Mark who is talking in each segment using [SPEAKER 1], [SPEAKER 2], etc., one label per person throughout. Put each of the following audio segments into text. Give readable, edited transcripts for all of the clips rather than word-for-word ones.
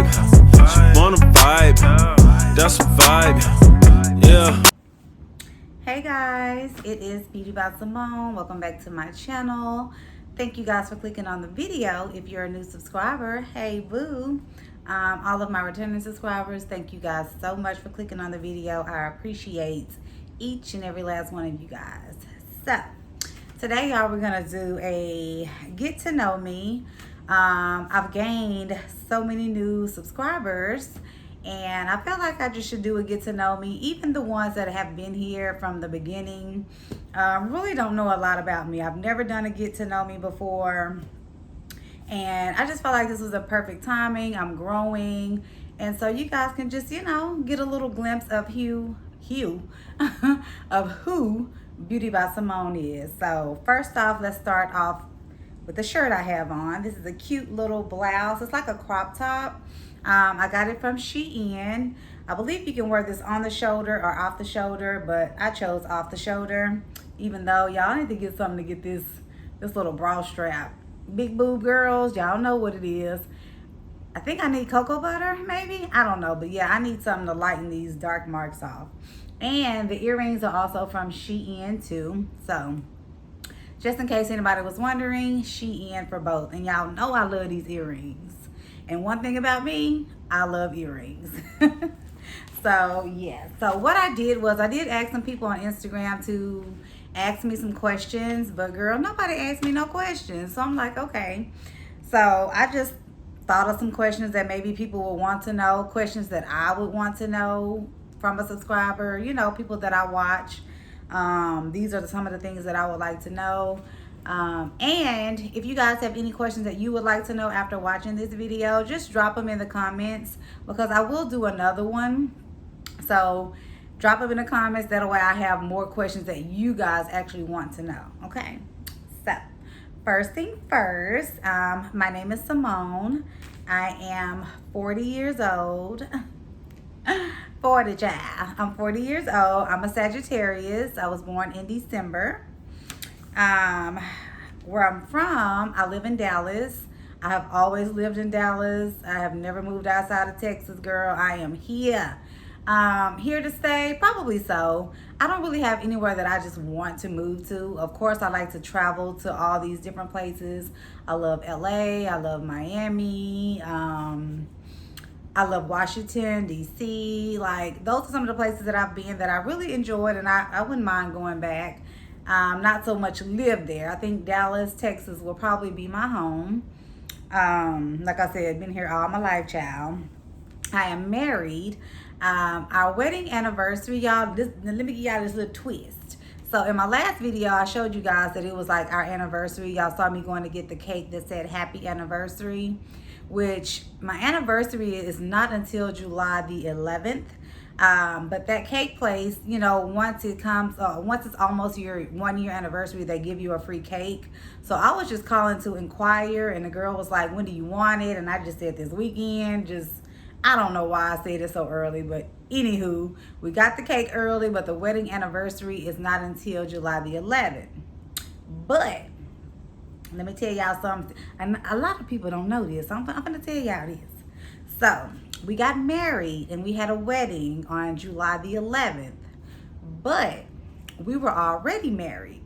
[SPEAKER 1] vibe. She wanna vibe. That's a vibe. Yeah.
[SPEAKER 2] Hey guys, it is Beauty by Simone. Welcome back to my channel. Thank you guys for clicking on the video. If you're a new subscriber, hey boo. All of my returning subscribers, thank you guys so much for clicking on the video. I appreciate each and every last one of you guys. So today y'all, we're gonna do a get to know me. I've gained so many new subscribers and I felt like I just should do a get to know me. Even the ones that have been here from the beginning really don't know a lot about me. I've never done a get to know me before, and I just felt like this was a perfect timing. I'm growing, and so you guys can just, you know, get a little glimpse of of who Beauty by Simone is. So first off, let's start off with the shirt I have on. This is a cute little blouse. It's like a crop top. I got it from Shein. I believe you can wear this on the shoulder or off the shoulder, but I chose off the shoulder, even though y'all need to get something to get this little bra strap. Big boob girls, y'all know what it is. I think I need cocoa butter, maybe? I don't know, but yeah, I need something to lighten these dark marks off. And the earrings are also from Shein too. So just in case anybody was wondering, Shein for both. And y'all know I love these earrings. And one thing about me, I love earrings. So yeah, so what I did was I did ask some people on Instagram to ask me some questions, but girl, nobody asked me no questions. So I'm like, okay. So I just thought of some questions that maybe people would want to know, questions that I would want to know from a subscriber, you know, people that I watch. These are some of the things that I would like to know. And if you guys have any questions that you would like to know after watching this video, just drop them in the comments, because I will do another one. So drop them in the comments. That way I have more questions that you guys actually want to know. Okay. So first thing first, my name is Simone. I am 40 years old. 40, child. I'm 40 years old. I'm a Sagittarius. I was born in December. Where I'm from, I live in Dallas. I have always lived in Dallas. I have never moved outside of Texas, girl. I am here. Here to stay, probably so. I don't really have anywhere that I just want to move to. Of course, I like to travel to all these different places. I love LA. I love Miami. I love Washington, D.C. Like, those are some of the places that I've been that I really enjoyed, and I wouldn't mind going back. Not so much live there. I think Dallas, Texas will probably be my home. Like I said, been here all my life, child. I am married. Our wedding anniversary, y'all, let me give y'all this little twist. So in my last video, I showed you guys that it was like our anniversary. Y'all saw me going to get the cake that said happy anniversary, which my anniversary is not until July the 11th. But that cake place, you know, once it's almost your 1 year anniversary, they give you a free cake. So I was just calling to inquire, and the girl was like, when do you want it? And I just said this weekend. I don't know why I said it so early, but anywho, we got the cake early, but the wedding anniversary is not until July the 11th. But let me tell y'all something, and a lot of people don't know this. I'm gonna tell y'all this. So we got married and we had a wedding on July the 11th, but we were already married.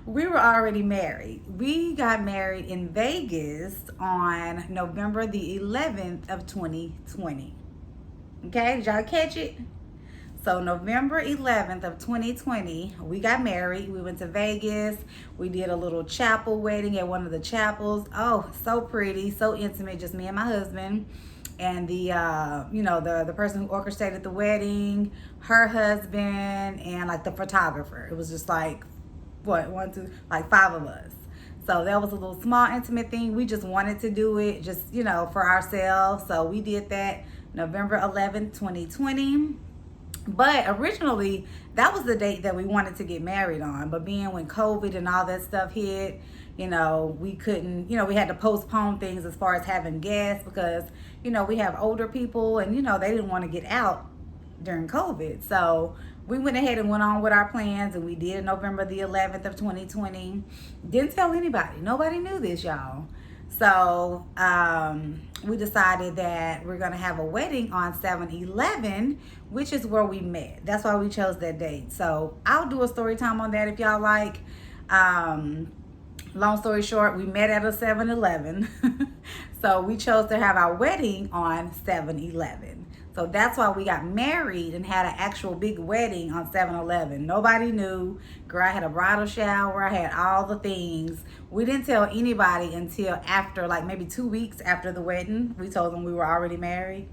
[SPEAKER 2] We were already married. We got married in Vegas on November the 11th of 2020. Okay, did y'all catch it? So November 11th of 2020, we got married. We went to Vegas. We did a little chapel wedding at one of the chapels. Oh, so pretty, so intimate, just me and my husband. And the, you know, the person who orchestrated the wedding, her husband, and like the photographer. It was just like, what, like 5 of us. So that was a little small intimate thing. We just wanted to do it just, you know, for ourselves. So we did that November 11th, 2020. But originally, that was the date that we wanted to get married on. But being when COVID and all that stuff hit, you know, we couldn't, you know, we had to postpone things as far as having guests because, you know, we have older people and, you know, they didn't want to get out during COVID. So we went ahead and went on with our plans, and we did November the 11th of 2020. Didn't tell anybody. Nobody knew this, y'all. So we decided that we're going to have a wedding on 7/11, which is where we met. That's why we chose that date. So I'll do a story time on that if y'all like. Long story short, we met at a 7-Eleven. So we chose to have our wedding on 7/11. So that's why we got married and had an actual big wedding on 7/11. Nobody knew. Girl, I had a bridal shower. I had all the things. We didn't tell anybody until after, like maybe 2 weeks after the wedding. We told them we were already married.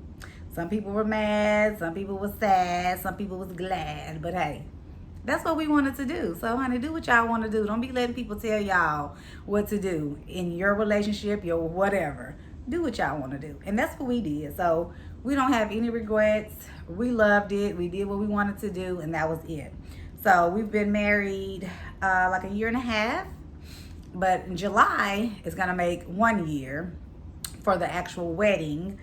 [SPEAKER 2] Some people were mad. Some people were sad. Some people was glad. But hey, that's what we wanted to do. So, honey, do what y'all want to do. Don't be letting people tell y'all what to do in your relationship, your whatever. Do what y'all want to do. And that's what we did. So, we don't have any regrets. We loved it. We did what we wanted to do, and that was it. So, we've been married like a year and a half. But in July, it's going to make 1 year for the actual wedding.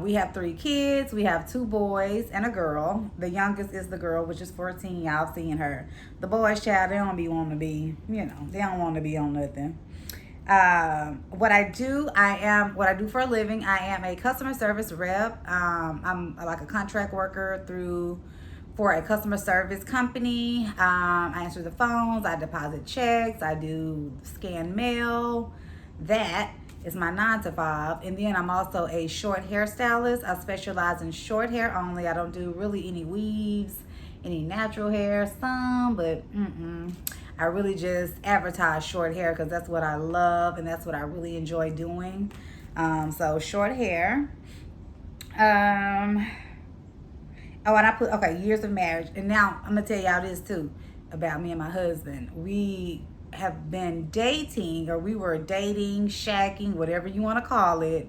[SPEAKER 2] We have 3 kids. We have 2 boys and a girl. The youngest is the girl, which is 14. Y'all seeing her. The boys, child, they don't be wanting to be, they don't want to be on nothing. What I do for a living, I am a customer service rep. I'm like a contract worker for a customer service company. I answer the phones. I deposit checks. I do scan mail. That is my 9 to 5. And then I'm also a short hairstylist. I specialize in short hair only. I don't do really any weaves, any natural hair, some, but I really just advertise short hair because that's what I love and that's what I really enjoy doing. So short hair. Oh, and I put, okay, years of marriage. And now I'm going to tell y'all this too about me and my husband. We have been dating, or we were dating, shacking, whatever you want to call it,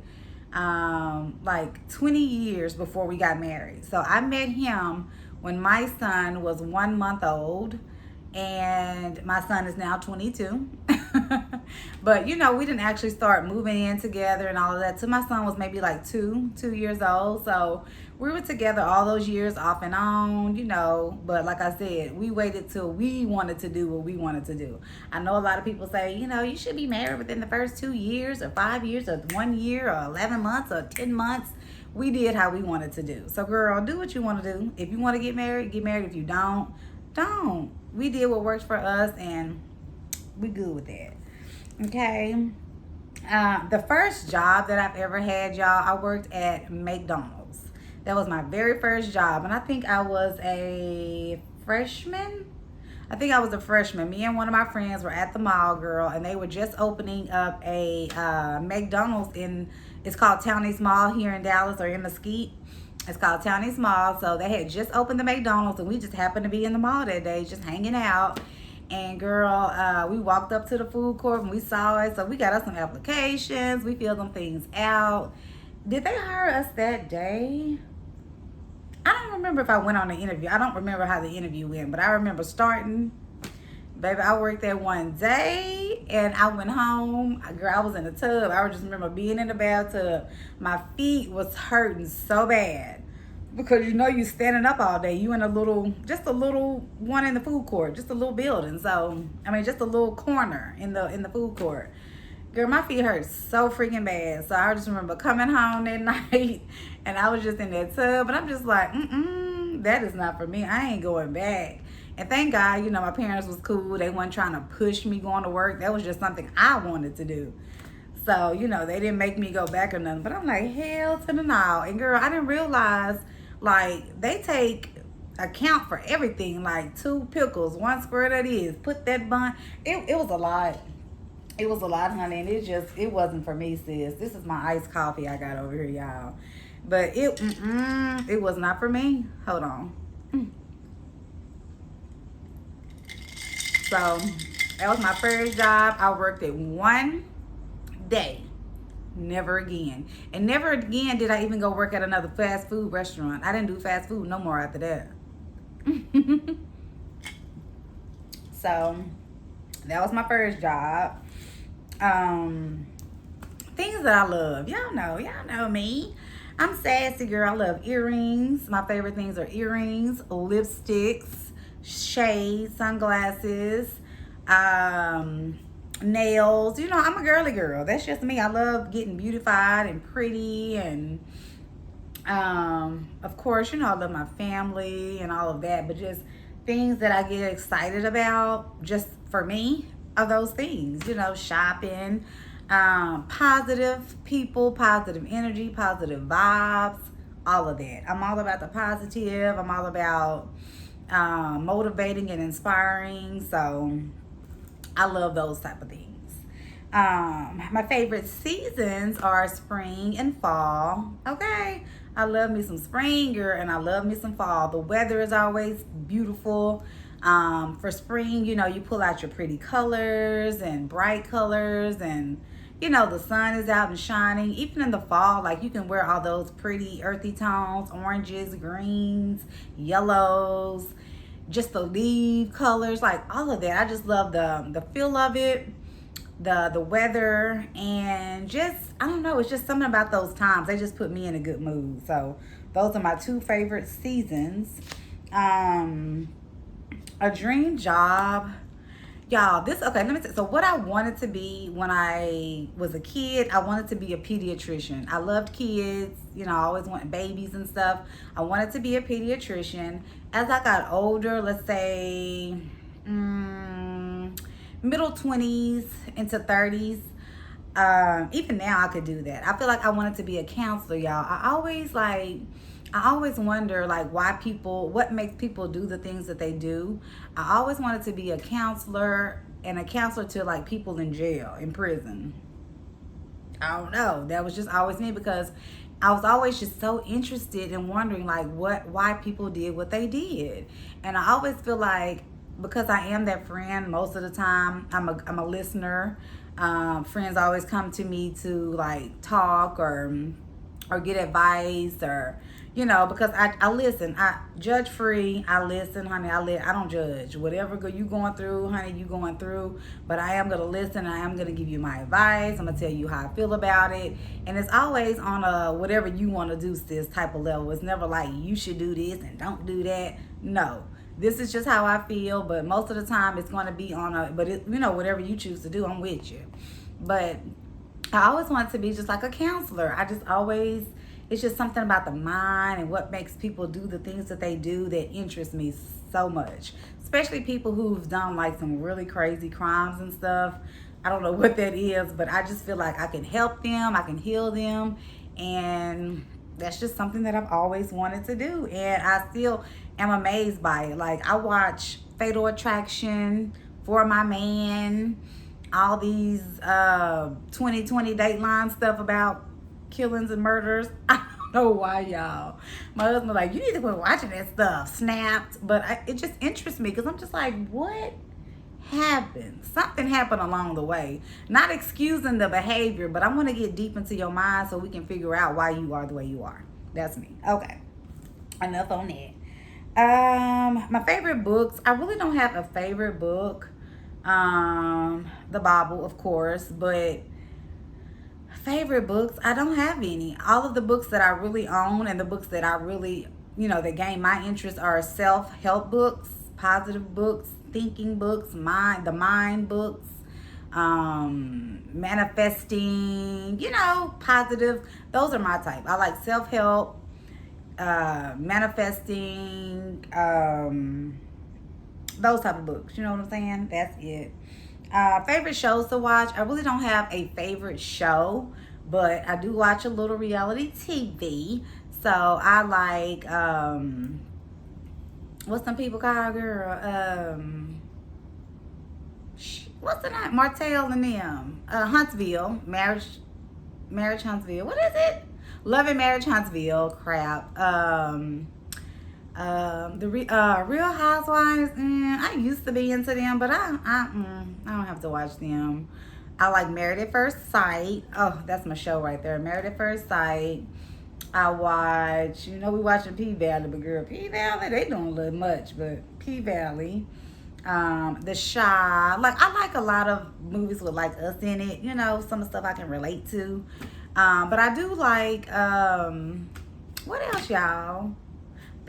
[SPEAKER 2] like 20 years before we got married. So I met him when my son was 1 month old, and my son is now 22. But we didn't actually start moving in together and all of that till my son was maybe like 2 years old. So we were together all those years off and on, but like I said, we waited till we wanted to do what we wanted to do. I know a lot of people say, you should be married within the first 2 years or 5 years or 1 year or 11 months or 10 months. We did how we wanted to do. So girl, do what you want to do. If you want to get married, get married. If you don't. We did what works for us, and we good with that. Okay. The first job that I've ever had, y'all, I worked at McDonald's. That was my very first job, and I think I was a freshman. Me and one of my friends were at the mall, girl, and they were just opening up a McDonald's it's called Townies Mall here in Dallas, or in Mesquite. It's called Townies Mall. So they had just opened the McDonald's, and we just happened to be in the mall that day, just hanging out. And girl, we walked up to the food court and we saw it. So we got us some applications. We filled them things out. Did they hire us that day? I don't remember if I went on the interview. I don't remember how the interview went, but I remember starting. Baby, I worked there one day and I went home. Girl, I was in the tub. I just remember being in the bathtub. My feet was hurting so bad. Because you standing up all day. You in just a little one in the food court. Just a little building. So, just a little corner in the food court. Girl, my feet hurt so freaking bad. So I just remember coming home that night and I was just in that tub. And I'm just like, that is not for me. I ain't going back. And thank God, my parents was cool. They weren't trying to push me going to work. That was just something I wanted to do. So, they didn't make me go back or nothing. But I'm like, hell to the no. And girl, I didn't realize, like, they take account for everything. Like 2 pickles, 1 square that is. Put that bun. It was a lot. It was a lot, honey. And it wasn't for me, sis. This is my iced coffee I got over here, y'all. But it was not for me. Hold on. So that was my first job. I worked it 1 day. Never again. And never again did I even go work at another fast food restaurant. I didn't do fast food no more after that. So that was my first job. Things that I love. Y'all know me. I'm sassy, girl. I love earrings. My favorite things are earrings, lipsticks, shades, sunglasses. nails. You know, I'm a girly girl. That's just me. I love getting beautified and pretty, and of course, you know, I love my family and all of that, but just things that I get excited about just for me are those things, you know, shopping, positive people, positive energy, positive vibes, all of that. I'm all about the positive. I'm all about motivating and inspiring. So I love those type of things. My favorite seasons are spring and fall. Okay. I love me some spring, girl, and I love me some fall. The weather is always beautiful. For spring, you know, you pull out your pretty colors and bright colors, and you know, the sun is out and shining. Even in the fall, like, you can wear all those pretty earthy tones, oranges, greens, yellows, just the leaf colors, like all of that. I just love the feel of it, the weather, and just, I don't know, it's just something about those times. They just put me in a good mood. So those are my two favorite seasons. A dream job, y'all, this, okay, let me say, so what I wanted to be when I was a kid, I wanted to be a pediatrician. I loved kids, you know, I always wanted babies and stuff. I wanted to be a pediatrician. As I got older, let's say middle 20s into 30s, even now I could do that. I feel like I wanted to be a counselor, y'all. I always wonder, like, why people, what makes people do the things that they do. I always wanted to be a counselor, and a counselor to, like, people in jail, in prison. I don't know. That was just always me, because I was always just so interested in wondering, like, why people did what they did. And I always feel like, because I am that friend most of the time, I'm a listener. Friends always come to me to, like, talk or get advice, or, you know, because I listen. I judge free. I listen, honey. I don't judge. Whatever you going through, honey, you going through. But I am going to listen. I am going to give you my advice. I'm going to tell you how I feel about it. And it's always on a whatever you want to do, sis, type of level. It's never like you should do this and don't do that. No. This is just how I feel. But most of the time it's going to be on a, but it, you know, whatever you choose to do, I'm with you. But I always wanted to be just like a counselor. I just always, it's just something about the mind and what makes people do the things that they do that interests me so much. Especially people who've done, like, some really crazy crimes and stuff. I don't know what that is, but I just feel like I can help them, I can heal them, and that's just something that I've always wanted to do. And I still am amazed by it. Like, I watch Fatal Attraction, For My Man, all these 2020 Dateline stuff about killings and murders. I don't know why, y'all. My husband was like, you need to quit watching that stuff. Snapped. But it just interests me, because I'm just like, what happened? Something happened along the way. Not excusing the behavior, but I want to get deep into your mind so we can figure out why you are the way you are. That's me. Okay. Enough on that. My favorite books. I really don't have a favorite book. The Bible, of course, but favorite books, I don't have any. All of the books that I really own, and the books that I really, you know, that gain my interest, are self-help books, positive books, thinking books, the mind books, manifesting, you know, positive. Those are my type. I like self-help, manifesting, those type of books. You know what I'm saying? That's it. Favorite shows to watch. I really don't have a favorite show, but I do watch a little reality TV. So I like, what's some people call, girl? What's the name? Martell and them. Huntsville. Marriage Huntsville. What is it? Love and Marriage Huntsville. Crap. The Real Housewives, I used to be into them, but I don't have to watch them. I like Married at First Sight. Oh, that's my show right there. Married at First Sight. I watch, you know, we watching P-Valley, but girl, P-Valley, they don't a little much, but P-Valley. The Shy. Like, I like a lot of movies with, like, us in it, you know, some of the stuff I can relate to. But I do like, what else, y'all?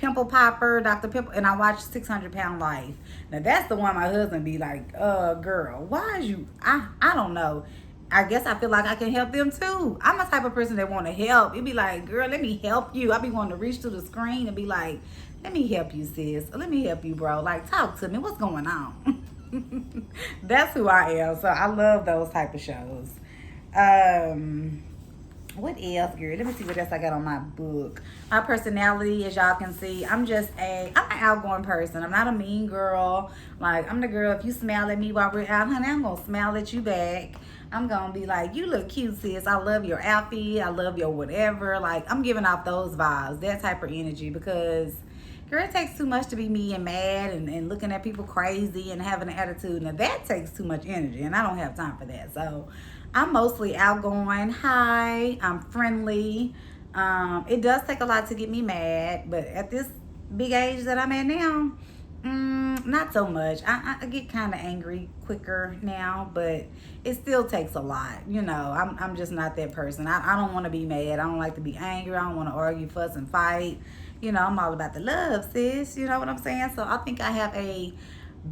[SPEAKER 2] Pimple Popper, Dr. Pimple, and I watch 600 Pound Life. Now that's the one my husband be like, girl, why is you, I don't know. I guess I feel like I can help them too. I'm the type of person that want to help. It be like, girl, let me help you. I be wanting to reach through the screen and be like, let me help you, sis. Let me help you, bro. Like, talk to me. What's going on? That's who I am. So I love those type of shows. What else, girl? Let me see what else I got on my book. My personality, as y'all can see, I'm an outgoing person. I'm not a mean girl. Like, I'm the girl, if you smile at me while we're out, honey, I'm gonna smile at you back. I'm gonna be like, you look cute, sis. I love your outfit. I love your whatever. Like, I'm giving off those vibes, that type of energy, because girl, it takes too much to be me and mad and looking at people crazy and having an attitude. Now, that takes too much energy, and I don't have time for that. So, I'm mostly outgoing. Hi, I'm friendly. It does take a lot to get me mad, but at this big age that I'm at now, not so much. I get kind of angry quicker now, but it still takes a lot. You know, I'm just not that person. I don't want to be mad. I don't like to be angry. I don't want to argue, fuss, and fight. You know, I'm all about the love, sis. You know what I'm saying? So I think I have a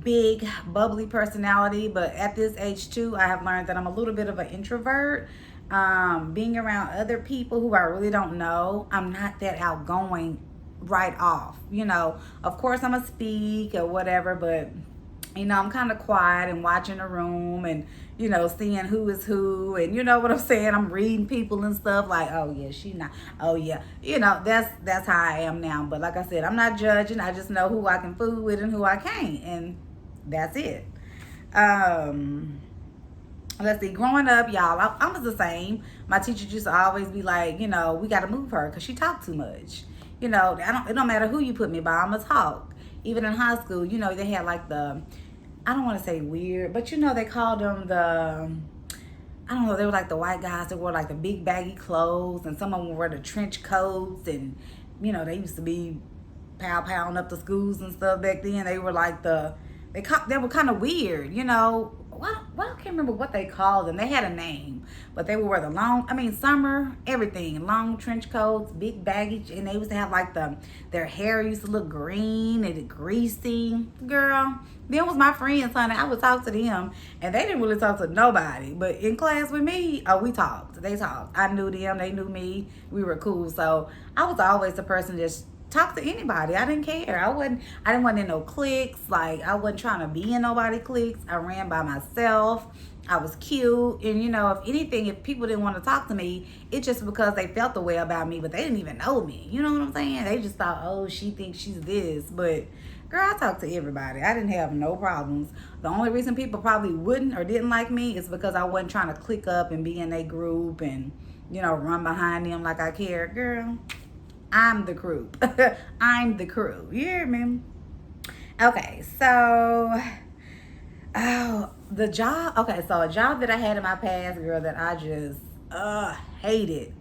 [SPEAKER 2] big bubbly personality, but at this age too, I have learned that I'm a little bit of an introvert. Being around other people who I really don't know, I'm not that outgoing right off. You know, of course I'm a speak or whatever, but you know, I'm kind of quiet and watching the room and, you know, seeing who is who, and you know what I'm saying? I'm reading people and stuff like, oh yeah, she not, oh yeah. You know, that's how I am now. But like I said, I'm not judging. I just know who I can fool with and who I can't. And that's it. Let's see, growing up, y'all, I was the same. My teacher used to always be like, you know, we got to move her because she talked too much. You know, it don't matter who you put me by, I'm going to talk. Even in high school, you know, they had like I don't want to say weird, but you know, they called them I don't know, they were like the white guys that wore like the big baggy clothes, and some of them wore the trench coats, and you know, they used to be pounding up the schools and stuff back then. They were like they were kind of weird, you know. Well, I can't remember what they called them. They had a name, but they would wear summer, everything, long trench coats, big baggage, and they used to have like their hair used to look green and greasy. Girl, them was my friends, honey. I would talk to them, and they didn't really talk to nobody. But in class with me, oh, we talked. They talked. I knew them. They knew me. We were cool. So I was always the person that talk to anybody. I didn't care. I didn't want in no cliques. Like, I wasn't trying to be in nobody cliques. I ran by myself. I was cute. And you know, if anything, if people didn't want to talk to me, it's just because they felt the way about me, but they didn't even know me. You know what I'm saying? They just thought, oh, she thinks she's this. But girl, I talked to everybody. I didn't have no problems. The only reason people probably wouldn't or didn't like me is because I wasn't trying to click up and be in a group and, you know, run behind them like I care. Girl, I'm the crew. I'm the crew. You hear me? Okay, so, the job. Okay, so a job that I had in my past, girl, that I just hated.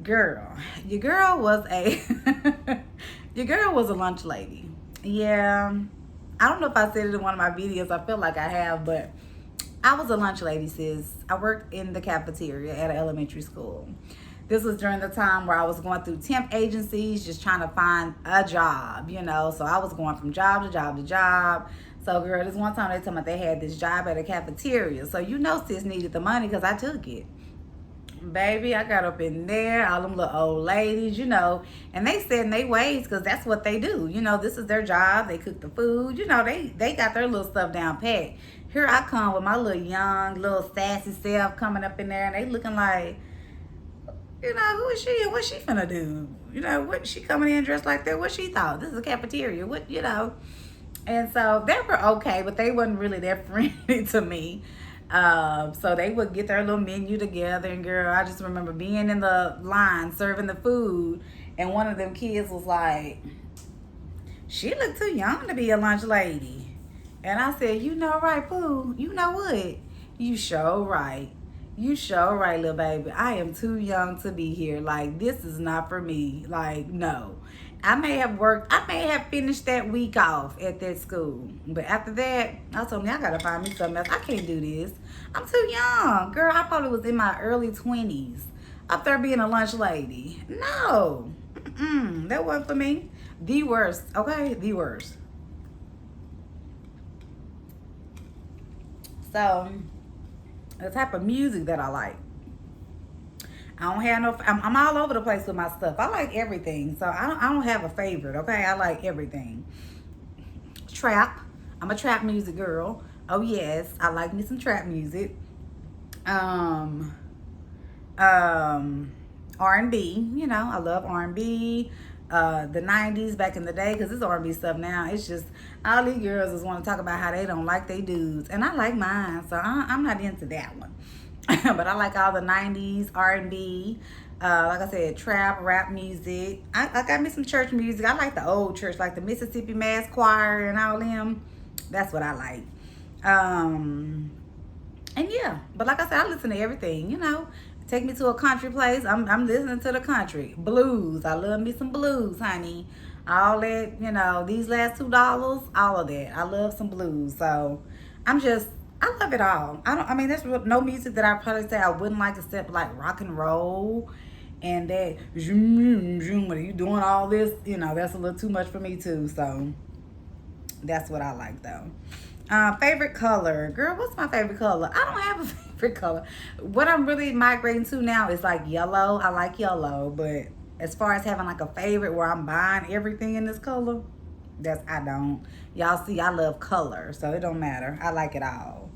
[SPEAKER 2] Girl, your girl was a lunch lady. Yeah, I don't know if I said it in one of my videos. I feel like I have, but I was a lunch lady, sis. I worked in the cafeteria at an elementary school. This was during the time where I was going through temp agencies, just trying to find a job, you know. So I was going from job to job to job. So, girl, this one time they told me they had this job at a cafeteria. So, you know, sis needed the money because I took it. Baby, I got up in there, all them little old ladies, you know, and they set in their ways because that's what they do. You know, this is their job. They cook the food. You know, they got their little stuff down pat. Here I come with my little young, little sassy self coming up in there, and they looking like, you know, who is she and what she finna do? You know, what she coming in dressed like that? What she thought? This is a cafeteria. What, you know? And so they were okay, but they wasn't really that friendly to me. So they would get their little menu together, and girl, I just remember being in the line serving the food, and one of them kids was like, she looked too young to be a lunch lady. And I said, you know right, Pooh, you know what? You sure right. You sure right, little baby. I am too young to be here. Like, this is not for me. Like, no. I may have finished that week off at that school. But after that, I told me, I gotta find me something else. I can't do this. I'm too young. Girl, I probably was in my early 20s. Up there being a lunch lady. No. That wasn't for me. The worst, okay? The worst. So, the type of music that I like. I don't have no. I'm all over the place with my stuff. I like everything, so I don't have a favorite. Okay, I like everything. Trap. I'm a trap music girl. Oh yes, I like me some trap music. Um, R&B. You know, I love R&B. The 90s back in the day, because this R&B stuff now, it's just all these girls just want to talk about how they don't like their dudes, and I like mine, so I'm not into that one. But I like all the 90s R&B. Like I said, trap, rap music. I got me some church music. I like the old church, like the Mississippi Mass Choir and all them. That's what I like. And yeah, but like I said, I listen to everything, you know. Take me to a country place, I'm listening to the country. Blues, I love me some blues, honey. All that, you know, these last $2, all of that. I love some blues. So I love it all. I mean, there's no music that I probably say I wouldn't like except like rock and roll. And that, when you doing all this, you know, that's a little too much for me too. So that's what I like though. Favorite color. Girl, what's my favorite color? I don't have a favorite color. What I'm really migrating to now is like yellow. I like yellow, but as far as having like a favorite where I'm buying everything in this color, I don't. Y'all see, I love color, so it don't matter. I like it all.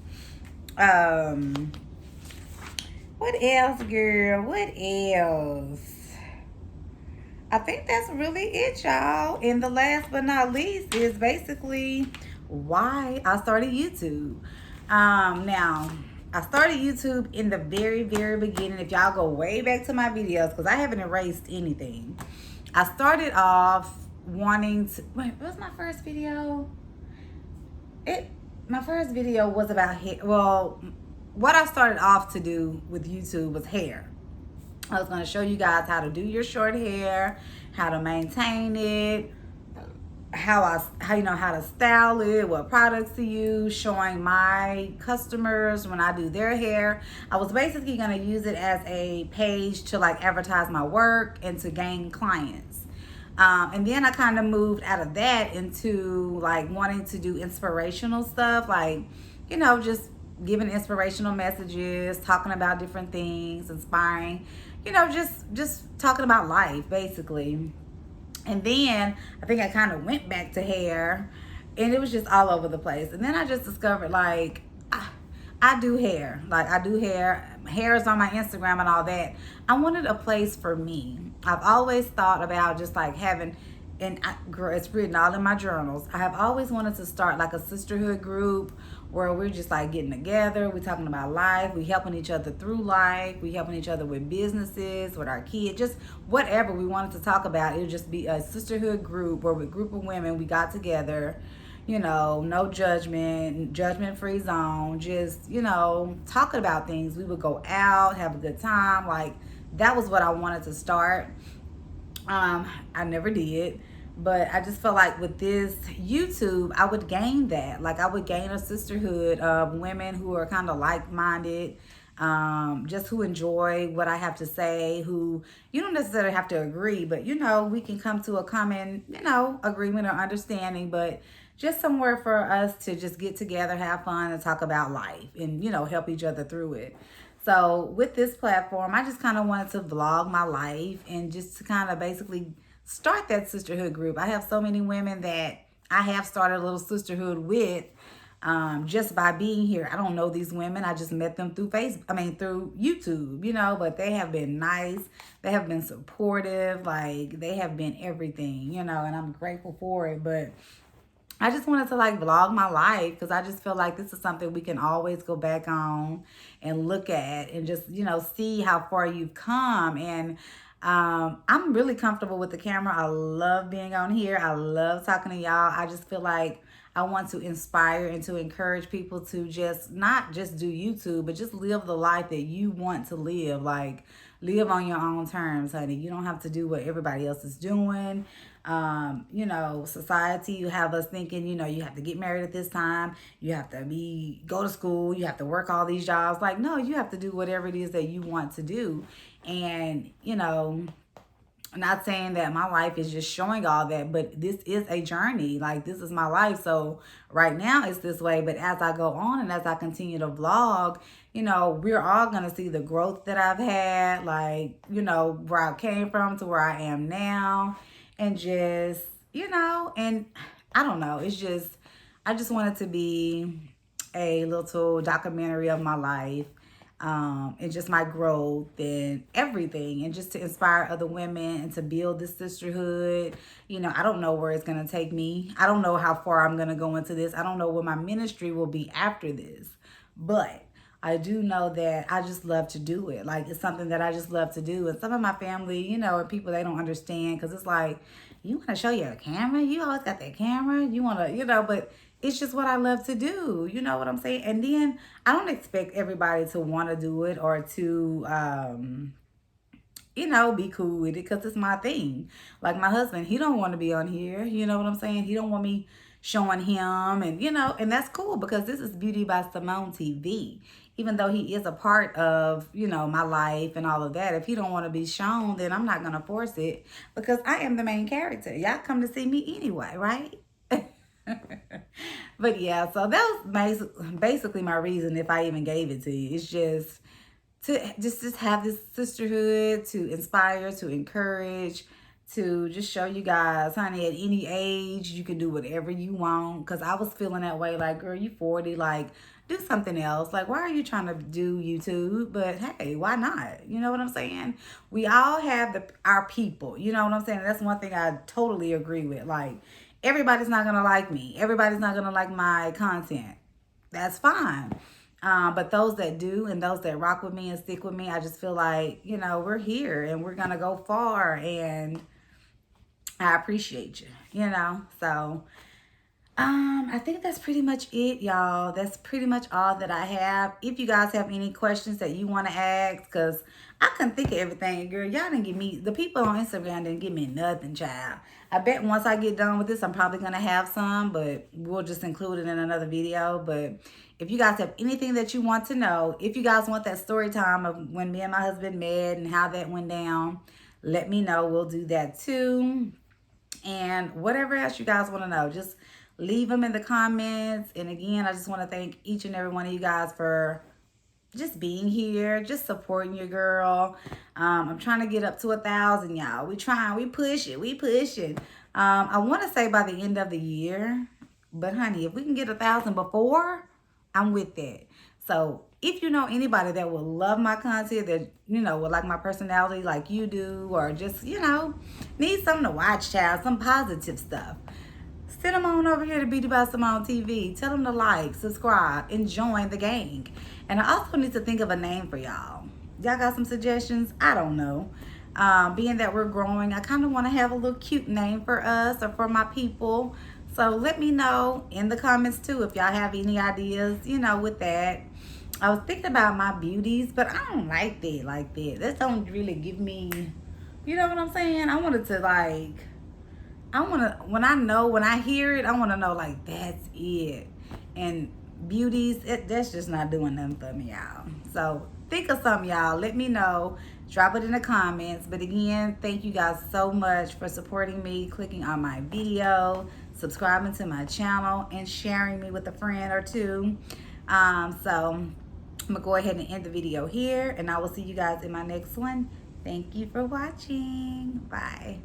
[SPEAKER 2] What else, girl? What else? I think that's really it, y'all. And the last but not least is basically why I started YouTube. Now, I started YouTube in the very, very beginning. If y'all go way back to my videos, because I haven't erased anything. I started off wanting to, wait, what was my first video? My first video was about hair. Well, what I started off to do with YouTube was hair. I was going to show you guys how to do your short hair, how to maintain it, how you know how to style it, what products to use, showing my customers when I do their hair. I was basically going to use it as a page to like advertise my work and to gain clients. And then I kind of moved out of that into like wanting to do inspirational stuff, like, you know, just giving inspirational messages, talking about different things, inspiring, you know, just talking about life basically. And then I think I kind of went back to hair, and it was just all over the place. And then I just discovered like I do hair. Like I do hair. Hair is on my Instagram and all that. I wanted a place for me. I've always thought about just like having, and girl, it's written all in my journals. I have always wanted to start like a sisterhood group where we're just like getting together. We're talking about life. We helping each other through life. We helping each other with businesses, with our kids, just whatever we wanted to talk about. It would just be a sisterhood group where with a group of women, we got together. You know, no judgment-free zone, just, you know, talking about things. We would go out, have a good time. Like, that was what I wanted to start. I never did, but I just felt like with this YouTube, I would gain that. Like, I would gain a sisterhood of women who are kind of like-minded, just who enjoy what I have to say, who you don't necessarily have to agree, but, you know, we can come to a common, you know, agreement or understanding, but just somewhere for us to just get together, have fun, and talk about life and, you know, help each other through it. So with this platform, I just kind of wanted to vlog my life and just to kind of basically start that sisterhood group. I have so many women that I have started a little sisterhood with just by being here. I don't know these women. I just met them through through YouTube, you know, but they have been nice. They have been supportive. Like, they have been everything, you know, and I'm grateful for it. But I just wanted to like vlog my life because I just feel like this is something we can always go back on and look at and just, you know, see how far you've come. And I'm really comfortable with the camera. I love being on here. I love talking to y'all. I just feel like I want to inspire and to encourage people to just not just do YouTube, but just live the life that you want to live. Like, live on your own terms, honey. You don't have to do what everybody else is doing. You know, society, you have us thinking, you know, you have to get married at this time. You have to go to school. You have to work all these jobs. Like, no, you have to do whatever it is that you want to do. And, you know, Not saying that my life is just showing all that, but this is a journey. Like, this is my life. So right now it's this way, but as I go on and as I continue to vlog, you know, we're all going to see the growth that I've had, like, you know, where I came from to where I am now, and just, you know, and I don't know, it's just, I just want it to be a little documentary of my life, and just my growth and everything, and just to inspire other women and to build this sisterhood. You know, I don't know where it's going to take me. I don't know how far I'm going to go into this. I don't know what my ministry will be after this, but I do know that I just love to do it. Like, it's something that I just love to do. And some of my family, you know, and people, they don't understand, because it's like, you want to show your camera? You always got that camera. You want to, you know, but it's just what I love to do. You know what I'm saying? And then I don't expect everybody to want to do it or to, you know, be cool with it, because it's my thing. Like, my husband, he don't want to be on here. You know what I'm saying? He don't want me showing him, and, you know, and that's cool, because this is Beauty by Simone TV. Even though he is a part of, you know, my life and all of that, if he don't want to be shown, then I'm not going to force it, because I am the main character. Y'all come to see me anyway, right? But yeah, so that was basically my reason, if I even gave it to you. It's just to just have this sisterhood, to inspire, to encourage, to just show you guys, honey, at any age, you can do whatever you want. Because I was feeling that way, like, girl, you 40, like, do something else. Like, why are you trying to do YouTube? But hey, why not? You know what I'm saying? We all have our people. You know what I'm saying? That's one thing I totally agree with. Like, everybody's not going to like me. Everybody's not going to like my content. That's fine. But those that do, and those that rock with me and stick with me, I just feel like, you know, we're here and we're going to go far, and I appreciate you, you know. So, I think that's pretty much it, y'all. That's pretty much all that I have. If you guys have any questions that you want to ask, because I couldn't think of everything, girl. Y'all didn't give me, the people on Instagram didn't give me nothing, child. I bet once I get done with this, I'm probably going to have some, but we'll just include it in another video. But if you guys have anything that you want to know, if you guys want that story time of when me and my husband met and how that went down, let me know. We'll do that too. And whatever else you guys want to know, just leave them in the comments. And again, I just want to thank each and every one of you guys for just being here, just supporting your girl. I'm trying to get up to 1,000, y'all. We trying, we pushing. I want to say by the end of the year, but honey, if we can get 1,000 before, I'm with that. So if you know anybody that will love my content, that, you know, would like my personality like you do, or just, you know, need something to watch, child, some positive stuff, send them on over here to Beauty by Simone TV. Tell them to like, subscribe, and join the gang. And I also need to think of a name for y'all. Y'all got some suggestions? I don't know. Being that we're growing, I kind of want to have a little cute name for us or for my people. So let me know in the comments too if y'all have any ideas, you know, with that. I was thinking about my beauties, but I don't like that like that. That don't really give me, you know what I'm saying? I wanted to, like, I want to, when I hear it, I want to know, like, that's it. And beauties, that's just not doing nothing for me, y'all. So think of something, y'all. Let me know. Drop it in the comments. But again, thank you guys so much for supporting me, clicking on my video, subscribing to my channel, and sharing me with a friend or two. So I'm going to go ahead and end the video here, and I will see you guys in my next one. Thank you for watching. Bye.